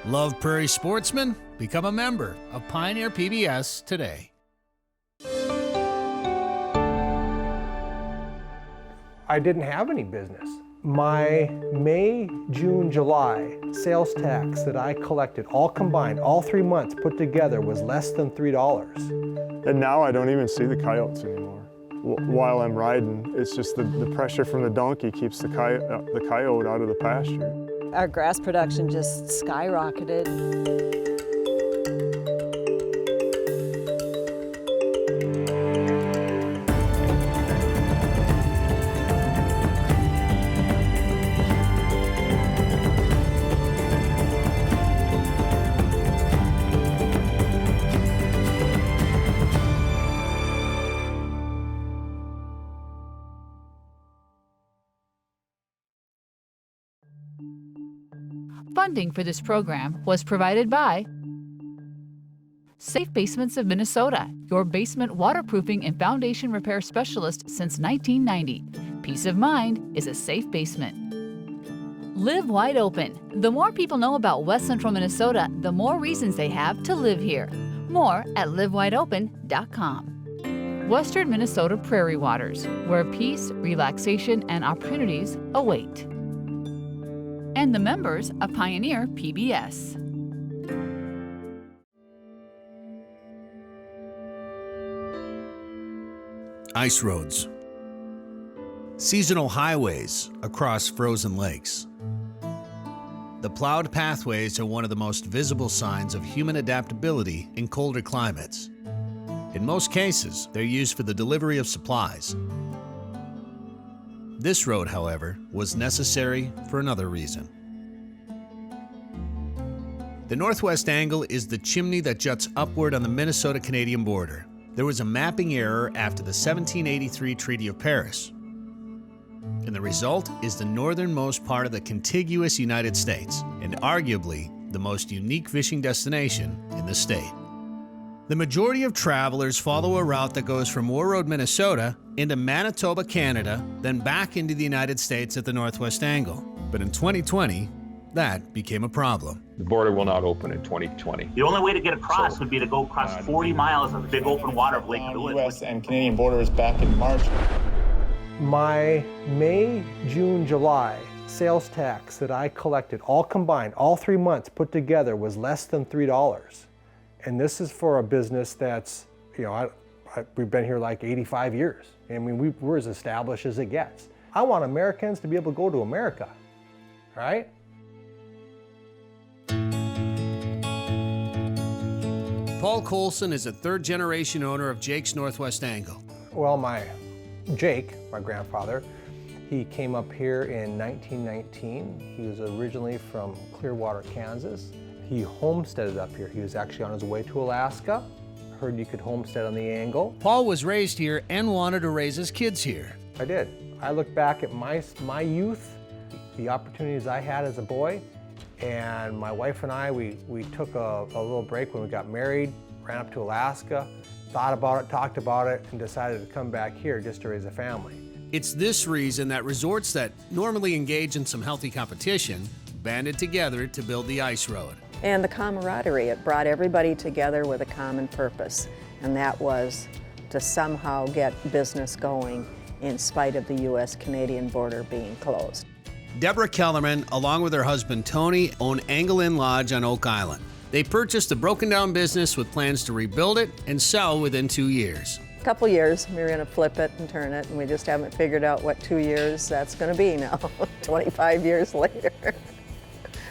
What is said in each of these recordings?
Love prairie sportsmen? Become a member of Pioneer PBS today. I didn't have any business. My May, June, July sales tax that I collected, all combined, all 3 months put together, was less than $3. And now I don't even see the coyotes anymore. While I'm riding, it's just the pressure from the donkey keeps the coyote out of the pasture. Our grass production just skyrocketed. Funding for this program was provided by Safe Basements of Minnesota, your basement waterproofing and foundation repair specialist since 1990. Peace of mind is a safe basement. Live Wide Open. The more people know about West Central Minnesota, the more reasons they have to live here. More at livewideopen.com. Western Minnesota Prairie Waters, where peace, relaxation, and opportunities await. And the members of Pioneer PBS. Ice roads. Seasonal highways across frozen lakes. The plowed pathways are one of the most visible signs of human adaptability in colder climates. In most cases, they're used for the delivery of supplies. This road, however, was necessary for another reason. The Northwest Angle is the chimney that juts upward on the Minnesota-Canadian border. There was a mapping error after the 1783 Treaty of Paris, and the result is the northernmost part of the contiguous United States, and arguably the most unique fishing destination in the state. The majority of travelers follow a route that goes from Warroad, Minnesota, into Manitoba, Canada, then back into the United States at the Northwest Angle. But in 2020, that became a problem. The border will not open in 2020. The only way to get across would be to go across 40 miles of the big open water of Lake Lewis. The U.S. and Canadian border is back in March. My May, June, July sales tax that I collected, all combined, all 3 months put together, was less than $3. And this is for a business that's, we've been here like 85 years. I mean, we're as established as it gets. I want Americans to be able to go to America, right? Paul Colson is a third-generation owner of Jake's Northwest Angle. Well, Jake, my grandfather, he came up here in 1919. He was originally from Clearwater, Kansas. He homesteaded up here. He was actually on his way to Alaska. Heard you could homestead on the Angle. Paul was raised here and wanted to raise his kids here. I did. I look back at my youth, the opportunities I had as a boy, and my wife and I, we took a little break when we got married, ran up to Alaska, thought about it, talked about it, and decided to come back here just to raise a family. It's this reason that resorts that normally engage in some healthy competition banded together to build the ice road. And the camaraderie, it brought everybody together with a common purpose, and that was to somehow get business going in spite of the U.S.-Canadian border being closed. Deborah Kellerman, along with her husband Tony, own Angle Inn Lodge on Oak Island. They purchased a broken-down business with plans to rebuild it and sell within 2 years. A couple years, we were going to flip it and turn it, and we just haven't figured out what 2 years that's going to be now, 25 years later.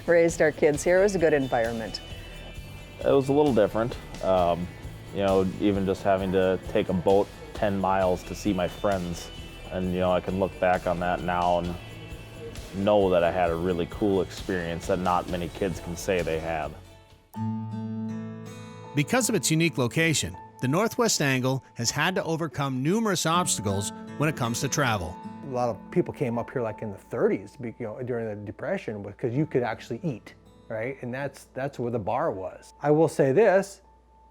Raised our kids here. It was a good environment. It was a little different. Even just having to take a boat 10 miles to see my friends. And, I can look back on that now and know that I had a really cool experience that not many kids can say they had. Because of its unique location, the Northwest Angle has had to overcome numerous obstacles when it comes to travel. A lot of people came up here like in the 30s, during the Depression, because you could actually eat, right? And that's where the bar was. I will say this,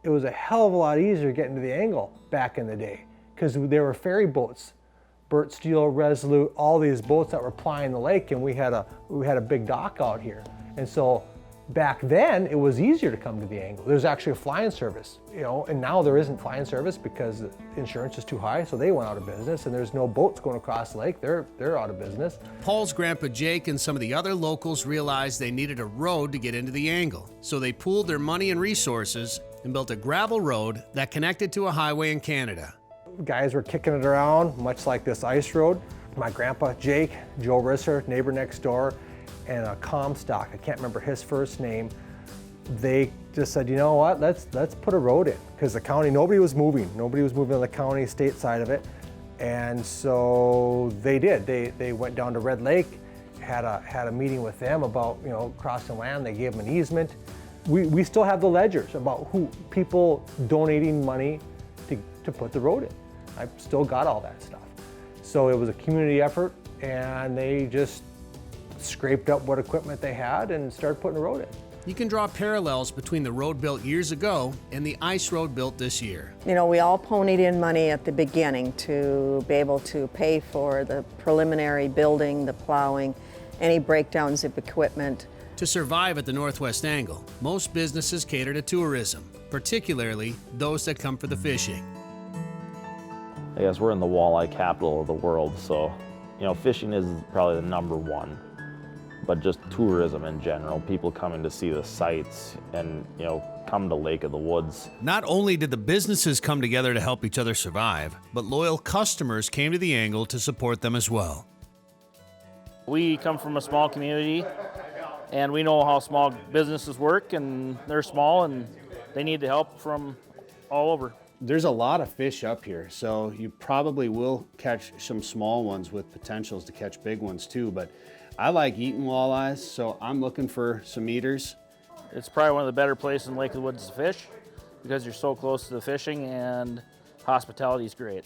it was a hell of a lot easier getting to the Angle back in the day, because there were ferry boats, Burt Steele, Resolute, all these boats that were plying the lake, and we had a big dock out here. And so Back then, it was easier to come to the angle. There's actually a fly-in service, and now there isn't fly-in service because insurance is too high, so they went out of business, and there's no boats going across the lake. They're out of business. Paul's grandpa Jake and some of the other locals realized they needed a road to get into the angle, so they pooled their money and resources and built a gravel road that connected to a highway in Canada. Guys were kicking it around, much like this ice road. My grandpa Jake, Joe Risser, neighbor next door, and a Comstock, I can't remember his first name, they just said, you know what, let's put a road in, because the county, nobody was moving on the county state side of it, and so they did. They went down to Red Lake, had a meeting with them about crossing land. They gave them an easement. We still have the ledgers about people donating money to put the road in. I've still got all that stuff. So it was a community effort, and they just scraped up what equipment they had and started putting the road in. You can draw parallels between the road built years ago and the ice road built this year. We all ponied in money at the beginning to be able to pay for the preliminary building, the plowing, any breakdowns of equipment. To survive at the Northwest Angle, most businesses cater to tourism, particularly those that come for the fishing. I guess we're in the walleye capital of the world, so fishing is probably the number one. But just tourism in general, people coming to see the sights and, come to Lake of the Woods. Not only did the businesses come together to help each other survive, but loyal customers came to the angle to support them as well. We come from a small community, and we know how small businesses work, and they're small, and they need the help from all over. There's a lot of fish up here, so you probably will catch some small ones with potentials to catch big ones too, but I like eating walleyes, so I'm looking for some eaters. It's probably one of the better places in Lake of the Woods to fish because you're so close to the fishing, and hospitality is great.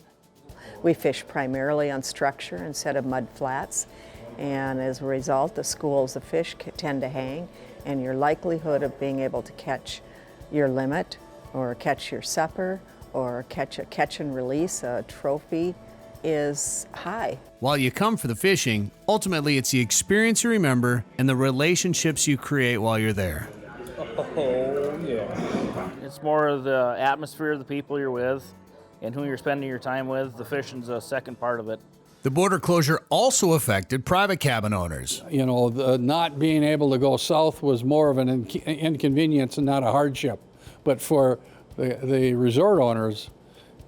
We fish primarily on structure instead of mud flats, and as a result, the schools of fish tend to hang, and your likelihood of being able to catch your limit or catch your supper or catch a catch and release, a trophy, is high. While you come for the fishing, ultimately it's the experience you remember and the relationships you create while you're there. Oh, yeah. It's more of the atmosphere of the people you're with and who you're spending your time with. The fishing's a second part of it. The border closure also affected private cabin owners. Not being able to go south was more of an inconvenience and not a hardship. But for the resort owners,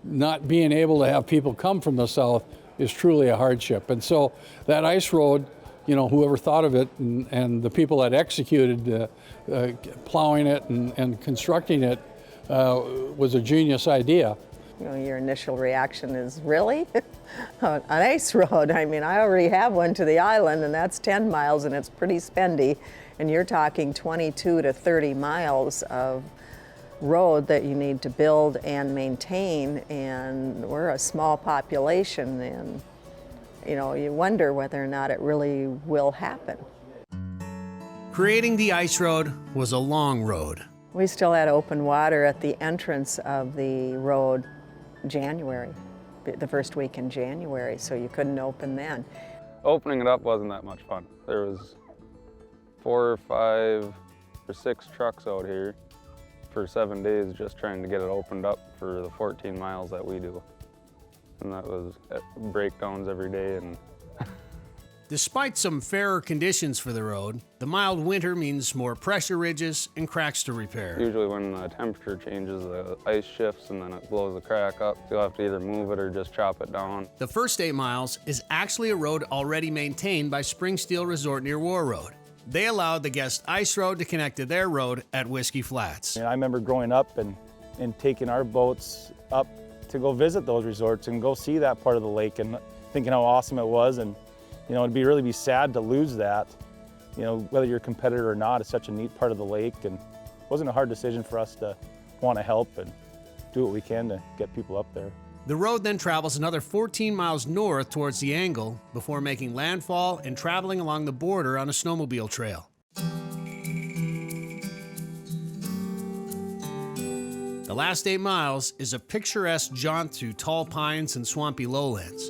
not being able to have people come from the south is truly a hardship. And so that ice road, whoever thought of it and the people that executed plowing it and constructing it was a genius idea. Your initial reaction is, really? An ice road? I mean, I already have one to the island, and that's 10 miles, and it's pretty spendy. And you're talking 22 to 30 miles of road that you need to build and maintain, and we're a small population, and you wonder whether or not it really will happen. Creating the ice road was a long road. We still had open water at the entrance of the road January, the first week in January, so you couldn't open then. Opening it up wasn't that much fun. There was 4 or 5 or 6 trucks out here for 7 days just trying to get it opened up for the 14 miles that we do. And that was breakdowns every day. And Despite some fairer conditions for the road, the mild winter means more pressure ridges and cracks to repair. Usually when the temperature changes, the ice shifts and then it blows the crack up. You'll have to either move it or just chop it down. The first 8 miles is actually a road already maintained by Spring Steel Resort near War Road. They allowed the guest ice road to connect to their road at Whiskey Flats. I remember growing up and taking our boats up to go visit those resorts and go see that part of the lake and thinking how awesome it was. And it'd really be sad to lose that. Whether you're a competitor or not, it's such a neat part of the lake, and it wasn't a hard decision for us to want to help and do what we can to get people up there. The road then travels another 14 miles north towards the angle before making landfall and traveling along the border on a snowmobile trail. The last 8 miles is a picturesque jaunt through tall pines and swampy lowlands.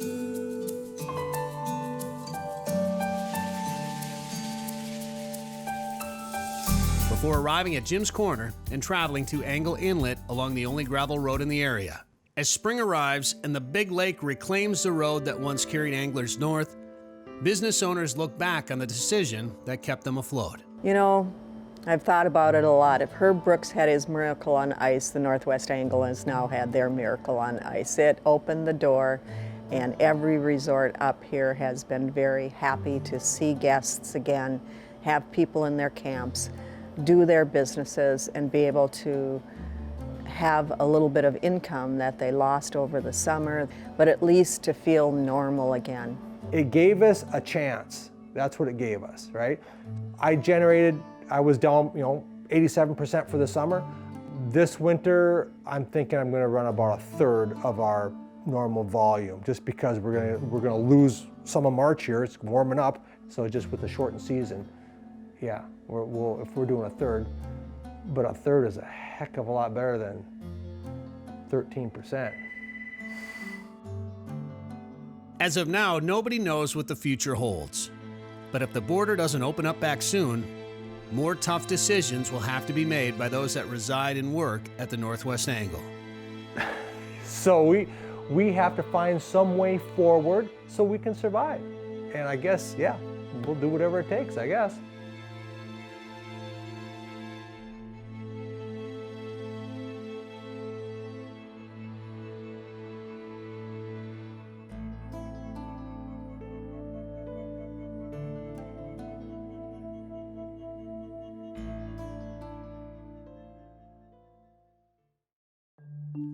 before arriving at Jim's Corner and traveling to Angle Inlet along the only gravel road in the area. As spring arrives and the big lake reclaims the road that once carried anglers north, business owners look back on the decision that kept them afloat. You know, I've thought about it a lot. If Herb Brooks had his miracle on ice, the Northwest Angle has now had their miracle on ice. It opened the door, and every resort up here has been very happy to see guests again, have people in their camps, do their businesses, and be able to have a little bit of income that they lost over the summer, but at least to feel normal again. It gave us a chance. That's what it gave us, right? I was down, 87% for the summer. This winter, I'm thinking I'm gonna run about a third of our normal volume, just because we're gonna lose some of March here. It's warming up, so just with the shortened season, yeah, if we're doing a third, but a third is a heck of a lot better than 13%. As of now, nobody knows what the future holds. But if the border doesn't open up back soon, more tough decisions will have to be made by those that reside and work at the Northwest Angle. So we have to find some way forward so we can survive. And I guess, yeah, we'll do whatever it takes, I guess.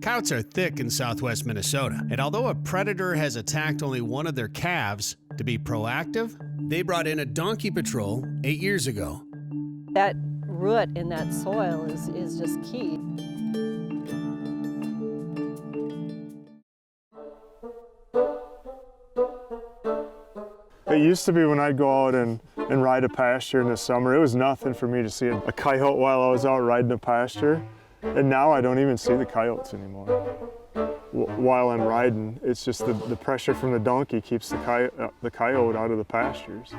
Couts are thick in southwest Minnesota, and although a predator has attacked only one of their calves, to be proactive, they brought in a donkey patrol 8 years ago. That root in that soil is just key. It used to be when I'd go out and ride a pasture in the summer, it was nothing for me to see a coyote while I was out riding a pasture. And now I don't even see the coyotes anymore. While I'm riding, it's just the pressure from the donkey keeps the coyote out of the pastures.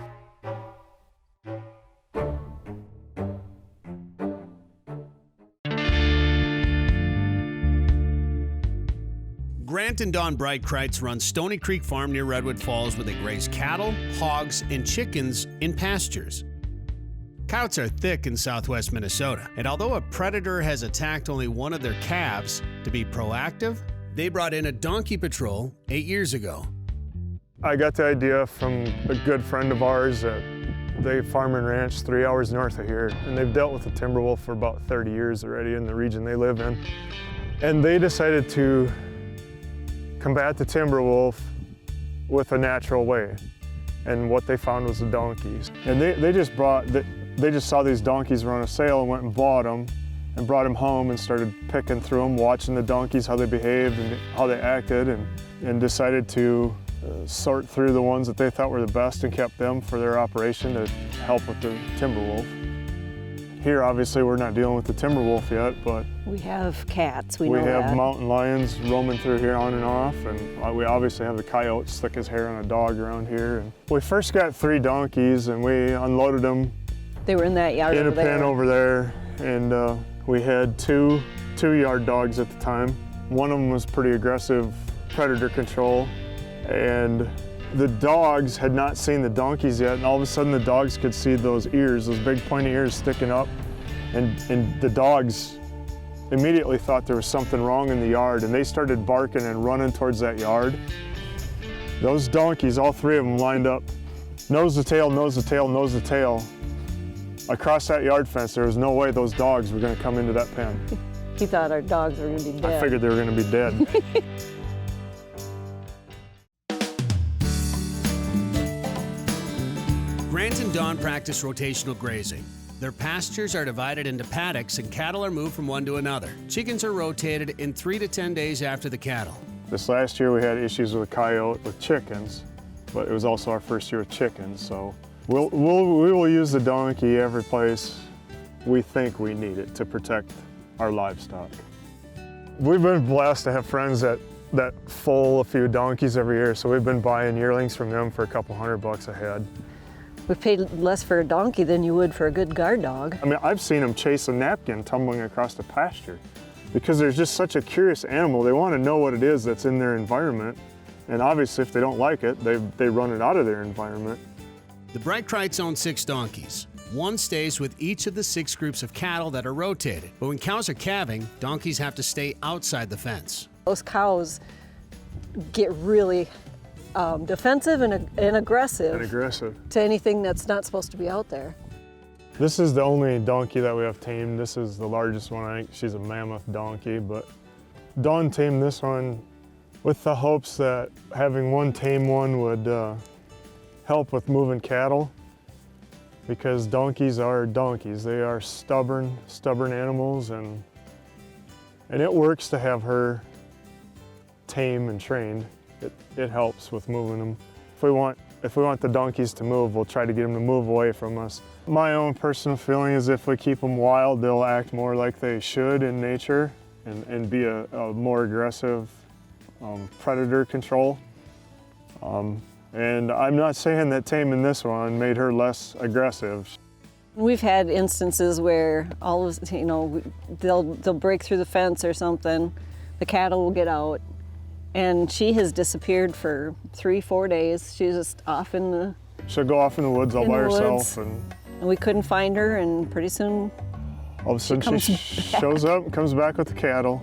Grant and Dawn Breitkreitz run Stony Creek Farm near Redwood Falls, where they graze cattle, hogs, and chickens in pastures. Couts are thick in southwest Minnesota, and although a predator has attacked only one of their calves, to be proactive, they brought in a donkey patrol 8 years ago. I got the idea from a good friend of ours that they farm and ranch 3 hours north of here, and they've dealt with the timber wolf for about 30 years already in the region they live in. And they decided to combat the timber wolf with a natural way. And what they found was the donkeys. And they just saw these donkeys run a sale and went and bought them and brought them home and started picking through them, watching the donkeys, how they behaved and how they acted, and decided to sort through the ones that they thought were the best and kept them for their operation to help with the timber wolf. Here, obviously, we're not dealing with the timber wolf yet, but we have cats, we know that. have mountain lions roaming through here on and off, and we obviously have the coyote stick his hair on a dog around here. And we first got 3 donkeys, and we unloaded them. They were in that yard in a pen over there, and we had two yard dogs at the time. One of them was pretty aggressive predator control, and the dogs had not seen the donkeys yet, and all of a sudden the dogs could see those ears, those big pointy ears sticking up, and the dogs immediately thought there was something wrong in the yard, and they started barking and running towards that yard. Those donkeys, all 3 of them lined up, nose to tail, nose to tail, nose to tail. Across that yard fence, there was no way those dogs were going to come into that pen. He thought our dogs were going to be dead. I figured they were going to be dead. Grant and Dawn practice rotational grazing. Their pastures are divided into paddocks and cattle are moved from one to another. Chickens are rotated in 3 to 10 days after the cattle. This last year we had issues with a coyote with chickens, but it was also our first year with chickens, so we will use the donkey every place we think we need it to protect our livestock. We've been blessed to have friends that foal a few donkeys every year, so we've been buying yearlings from them for a couple $100 a head. We paid less for a donkey than you would for a good guard dog. I mean, I've seen them chase a napkin tumbling across the pasture because they're just such a curious animal. They want to know what it is that's in their environment. And obviously, if they don't like it, they run it out of their environment. The Bright Krites own 6 donkeys. One stays with each of the 6 groups of cattle that are rotated. But when cows are calving, donkeys have to stay outside the fence. Those cows get really defensive and aggressive to anything that's not supposed to be out there. This is the only donkey that we have tamed. This is the largest one. I think she's a mammoth donkey, but Dawn tamed this one with the hopes that having one tame one would help with moving cattle, because donkeys are donkeys. They are stubborn animals, and it works to have her tame and trained. It helps with moving them. If we want the donkeys to move, we'll try to get them to move away from us. My own personal feeling is if we keep them wild, they'll act more like they should in nature and be a more aggressive predator control. And I'm not saying that taming this one made her less aggressive. We've had instances where all of, they'll break through the fence or something, the cattle will get out, and she has disappeared for 3-4 days. She's just off in the... She'll go off in the woods all by herself. And we couldn't find her, and pretty soon all of a sudden she shows up and comes back with the cattle.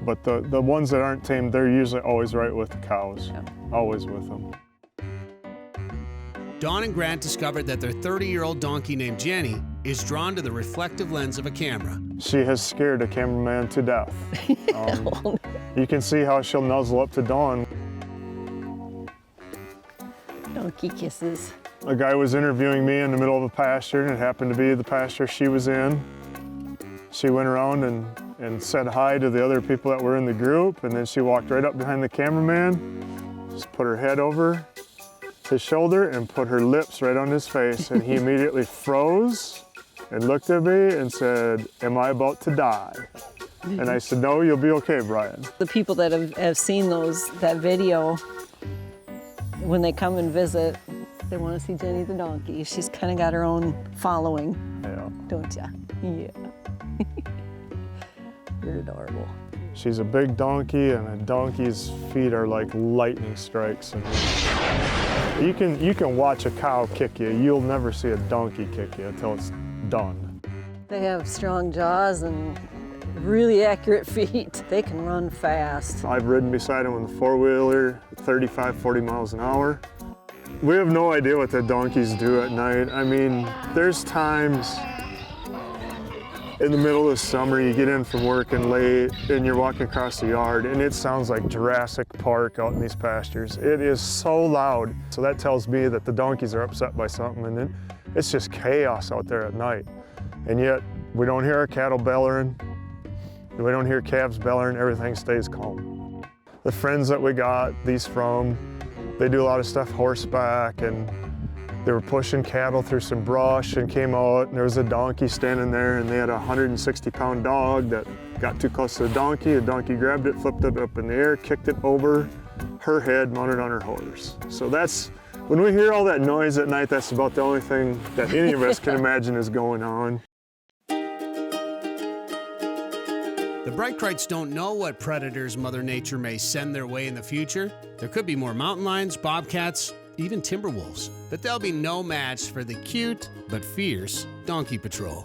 But the ones that aren't tamed, they're usually always right with the cows, always with them. Dawn and Grant discovered that their 30-year-old donkey named Jenny is drawn to the reflective lens of a camera. She has scared a cameraman to death. You can see how she'll nuzzle up to Dawn. Donkey kisses. A guy was interviewing me in the middle of a pasture, and it happened to be the pasture she was in. She went around and said hi to the other people that were in the group, and then she walked right up behind the cameraman, just put her head over his shoulder and put her lips right on his face, and he immediately froze and looked at me and said, "Am I about to die?" And I said, "No, you'll be okay, Brian." The people that have seen that video, when they come and visit, they want to see Jenny the donkey. She's kind of got her own following, don't ya? Yeah. You're adorable. She's a big donkey, and a donkey's feet are like lightning strikes. And you can watch a cow kick you. You'll never see a donkey kick you until it's done. They have strong jaws and really accurate feet. They can run fast. I've ridden beside them on the four-wheeler, 35, 40 miles an hour. We have no idea what the donkeys do at night. I mean, there's times in the middle of the summer, you get in from work and late, and you're walking across the yard, and it sounds like Jurassic Park out in these pastures. It is so loud. So that tells me that the donkeys are upset by something, and then it's just chaos out there at night. And yet, we don't hear our cattle bellowing, we don't hear calves bellowing, everything stays calm. The friends that we got these from, they do a lot of stuff horseback, and they were pushing cattle through some brush and came out, and there was a donkey standing there, and they had a 160-pound dog that got too close to the donkey. The donkey grabbed it, flipped it up in the air, kicked it over her head, mounted on her horse. So that's, when we hear all that noise at night, that's about the only thing that any of us can imagine is going on. The Bright Krites don't know what predators Mother Nature may send their way in the future. There could be more mountain lions, bobcats, even timber wolves, but they'll be no match for the cute but fierce Donkey Patrol.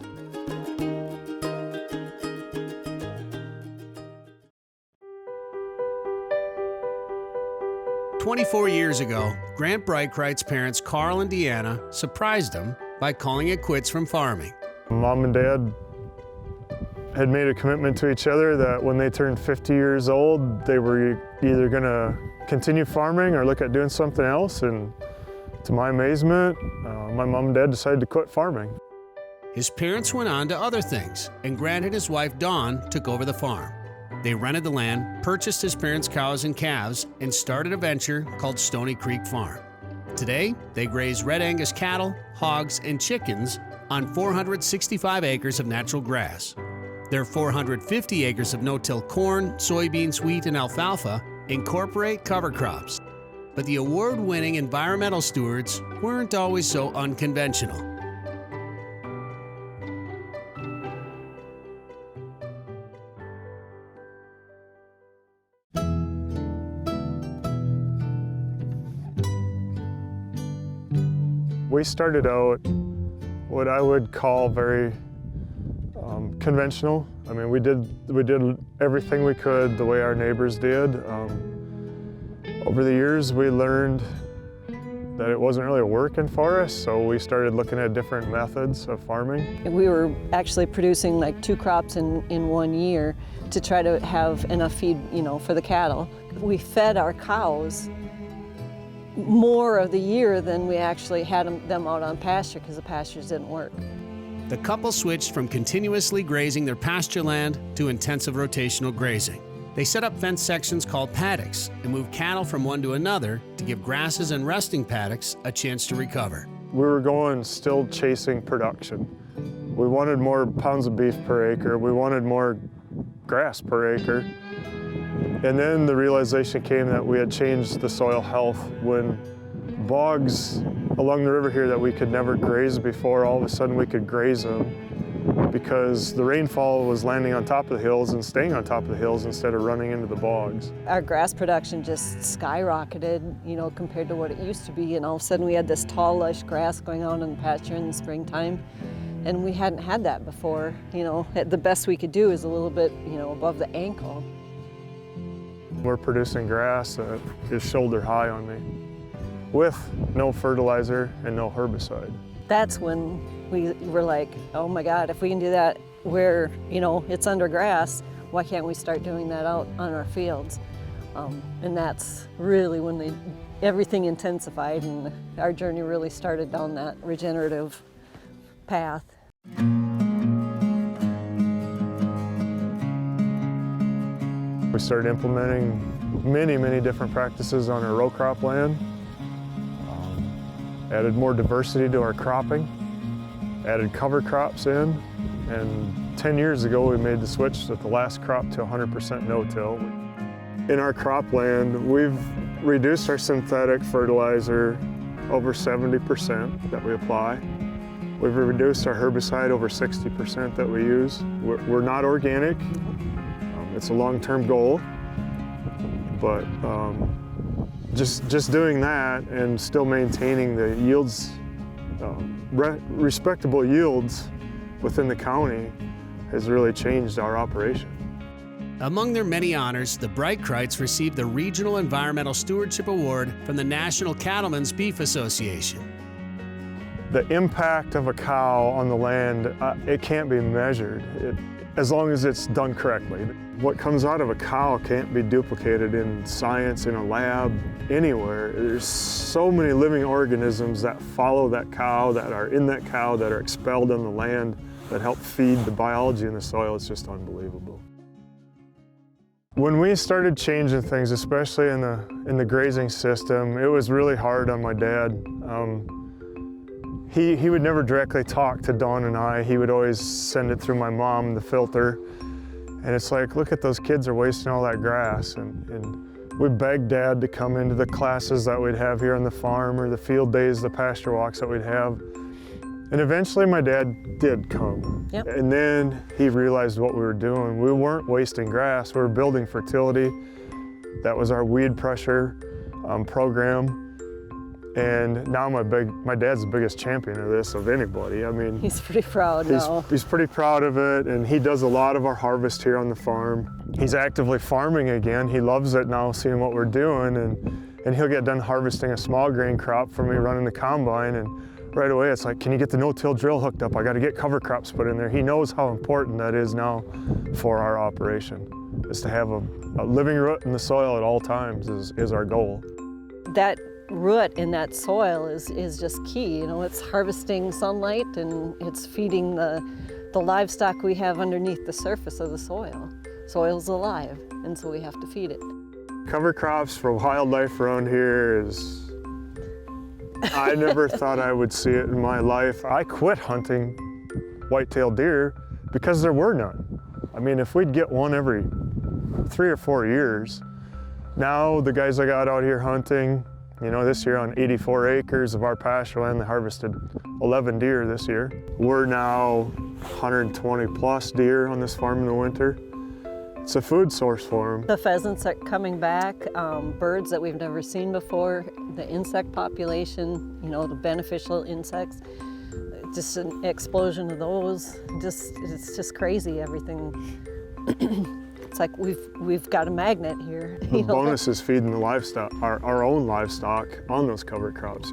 "24 years ago, Grant Bright Krite's parents, Carl and Deanna, surprised him by calling it quits from farming. Mom and Dad had made a commitment to each other that when they turned 50 years old, they were either gonna continue farming or look at doing something else, and to my amazement, my mom and dad decided to quit farming. His parents went on to other things, and Grant and his wife Dawn took over the farm. They rented the land, purchased his parents' cows and calves, and started a venture called Stony Creek Farm. Today, they graze Red Angus cattle, hogs, and chickens on 465 acres of natural grass. Their 450 acres of no-till corn, soybeans, wheat, and alfalfa incorporate cover crops. But the award-winning environmental stewards weren't always so unconventional. We started out what I would call very conventional. I mean, we did everything we could the way our neighbors did. Over the years, we learned that it wasn't really working for us, so we started looking at different methods of farming. We were actually producing like 2 crops in 1 year to try to have enough feed, for the cattle. We fed our cows more of the year than we actually had them out on pasture because the pastures didn't work. The couple switched from continuously grazing their pasture land to intensive rotational grazing. They set up fenced sections called paddocks and moved cattle from one to another to give grasses and resting paddocks a chance to recover. We were still chasing production. We wanted more pounds of beef per acre. We wanted more grass per acre. And then the realization came that we had changed the soil health when bogs along the river here that we could never graze before, all of a sudden we could graze them because the rainfall was landing on top of the hills and staying on top of the hills instead of running into the bogs. Our grass production just skyrocketed, compared to what it used to be. And all of a sudden we had this tall, lush grass going on in the pasture in the springtime. And we hadn't had that before. The best we could do is a little bit, above the ankle. We're producing grass that is shoulder high on me with no fertilizer and no herbicide. That's when we were like, oh my God, if we can do that where, it's under grass, why can't we start doing that out on our fields? And that's really when everything intensified and our journey really started down that regenerative path. We started implementing many different practices on our row crop land. Added more diversity to our cropping, added cover crops in, and 10 years ago we made the switch at the last crop to 100% no-till. In our cropland, we've reduced our synthetic fertilizer over 70% that we apply. We've reduced our herbicide over 60% that we use. We're not organic. It's a long-term goal, but just doing that and still maintaining the yields, respectable yields within the county has really changed our operation. Among their many honors, the Breitkreuz received the Regional Environmental Stewardship Award from the National Cattlemen's Beef Association. The impact of a cow on the land, it can't be measured, as long as it's done correctly. What comes out of a cow can't be duplicated in science, in a lab, anywhere. There's so many living organisms that follow that cow, that are in that cow, that are expelled on the land, that help feed the biology in the soil. It's just unbelievable. When we started changing things, especially in the grazing system, it was really hard on my dad. He would never directly talk to Dawn and I. He would always send it through my mom, the filter. And it's like, look at those kids are wasting all that grass. And we begged Dad to come into the classes that we'd have here on the farm or the field days, the pasture walks that we'd have. And eventually my dad did come. Yep. And then he realized what we were doing. We weren't wasting grass, we were building fertility. That was our weed pressure program. And now my dad's the biggest champion of this of anybody. I mean, he's pretty proud now. He's pretty proud of it, and he does a lot of our harvest here on the farm. He's actively farming again. He loves it now, seeing what we're doing, and he'll get done harvesting a small grain crop for me running the combine, and right away it's like, can you get the no-till drill hooked up? I got to get cover crops put in there. He knows how important that is now for our operation, is to have a living root in the soil at all times is our goal. That root in that soil is just key. It's harvesting sunlight and it's feeding the livestock we have underneath the surface of the soil. Soil's alive, and so we have to feed it. Cover crops for wildlife around here is, I never thought I would see it in my life. I quit hunting white-tailed deer because there were none. I mean, if we'd get one every 3 or 4 years, now the guys I got out here hunting, You know, this year on 84 acres of our pasture land, they harvested 11 deer this year. We're now 120 plus deer on this farm in the winter. It's a food source for them. The pheasants are coming back, birds that we've never seen before, the insect population, you know, the beneficial insects, just an explosion of those. It's just crazy, everything. It's like we've got a magnet here. The bonus is feeding the livestock, our own livestock, on those cover crops.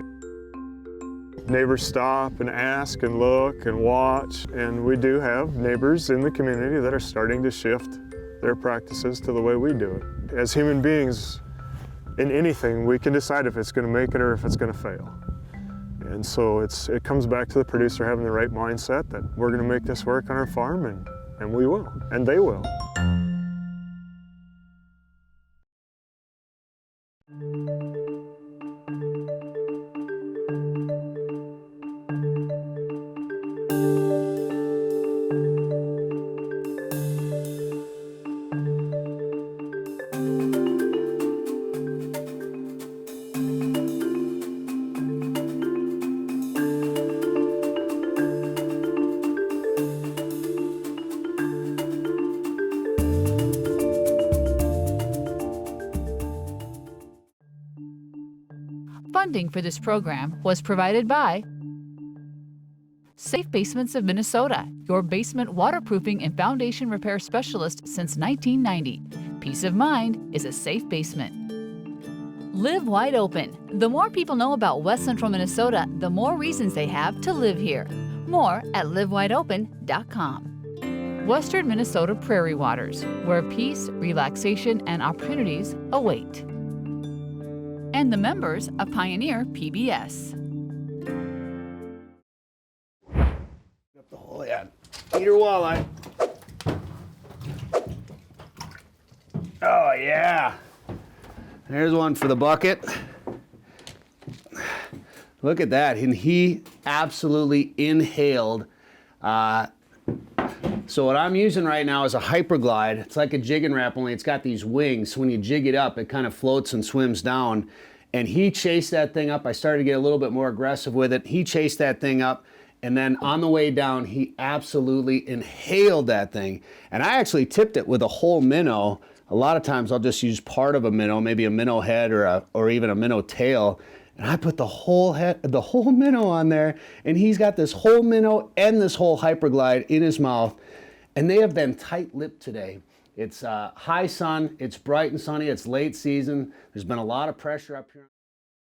Neighbors stop and ask and look and watch, and we do have neighbors in the community that are starting to shift their practices to the way we do it. As human beings, in anything, we can decide if it's going to make it or if it's going to fail. And so it comes back to the producer having the right mindset that we're going to make this work on our farm, and we will, and they will. Funding for this program was provided by Safe Basements of Minnesota, your basement waterproofing and foundation repair specialist since 1990. Peace of mind is a safe basement. Live Wide Open. The more people know about West Central Minnesota, the more reasons they have to live here. More at livewideopen.com. Western Minnesota Prairie Waters, where peace, relaxation, and opportunities await. And the members of Pioneer PBS. Up the hole, yeah. Eat your walleye. Oh yeah. There's one for the bucket. Look at that, and he absolutely inhaled. So what I'm using right now is a Hyperglide. It's like a Jigging Rap, only it's got these wings. So when you jig it up, it kind of floats and swims down. And he chased that thing up. I started to get a little bit more aggressive with it. He chased that thing up, and then on the way down, he absolutely inhaled that thing. And I actually tipped it with a whole minnow. A lot of times I'll just use part of a minnow, maybe a minnow head or even a minnow tail. And I put the whole minnow on there, and he's got this whole minnow and this whole Hyperglide in his mouth. And they have been tight-lipped today. It's high sun, it's bright and sunny, it's late season. There's been a lot of pressure up here.